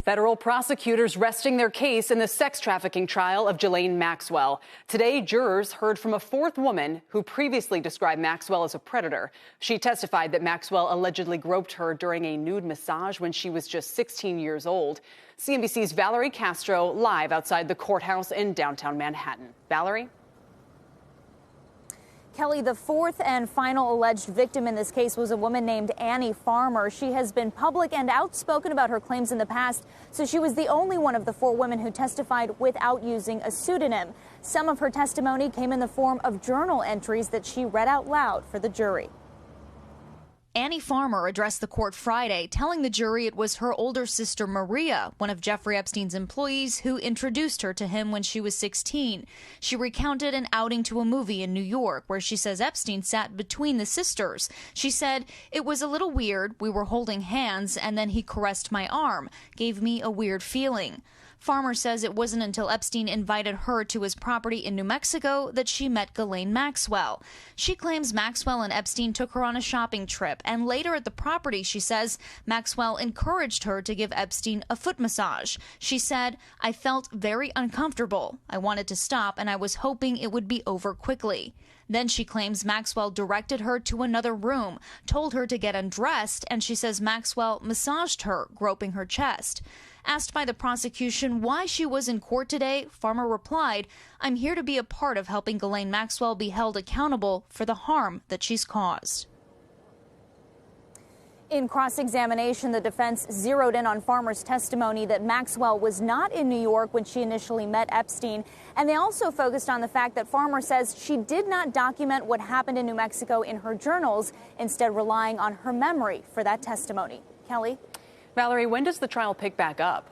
Federal prosecutors resting their case in the sex trafficking trial of Ghislaine Maxwell. Today, jurors heard from a fourth woman who previously described Maxwell as a predator. She testified that Maxwell allegedly groped her during a nude massage when she was just 16 years old. CNBC's Valerie Castro live outside the courthouse in downtown Manhattan. Valerie? Kelly, the fourth and final alleged victim in this case was a woman named Annie Farmer. She has been public and outspoken about her claims in the past, so she was the only one of the four women who testified without using a pseudonym. Some of her testimony came in the form of journal entries that she read out loud for the jury. Annie Farmer addressed the court Friday, telling the jury it was her older sister Maria, one of Jeffrey Epstein's employees, who introduced her to him when she was 16. She recounted an outing to a movie in New York where she says Epstein sat between the sisters. She said, "It was a little weird. We were holding hands and then he caressed my arm. Gave me a weird feeling." Farmer says it wasn't until Epstein invited her to his property in New Mexico that she met Ghislaine Maxwell. She claims Maxwell and Epstein took her on a shopping trip, and later at the property, she says, Maxwell encouraged her to give Epstein a foot massage. She said, "I felt very uncomfortable. I wanted to stop, and I was hoping it would be over quickly." Then she claims Maxwell directed her to another room, told her to get undressed, and she says Maxwell massaged her, groping her chest. Asked by the prosecution why she was in court today, Farmer replied, "I'm here to be a part of helping Ghislaine Maxwell be held accountable for the harm that she's caused." In cross-examination, the defense zeroed in on Farmer's testimony that Maxwell was not in New York when she initially met Epstein. And they also focused on the fact that Farmer says she did not document what happened in New Mexico in her journals, instead relying on her memory for that testimony. Kelly? Valerie, when does the trial pick back up?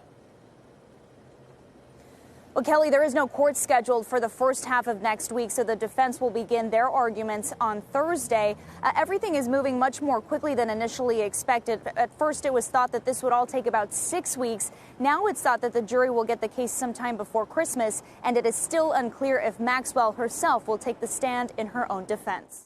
Well, Kelly, there is no court scheduled for the first half of next week, so the defense will begin their arguments on Thursday. Everything is moving much more quickly than initially expected. At first, it was thought that this would all take about 6 weeks. Now it's thought that the jury will get the case sometime before Christmas, and it is still unclear if Maxwell herself will take the stand in her own defense.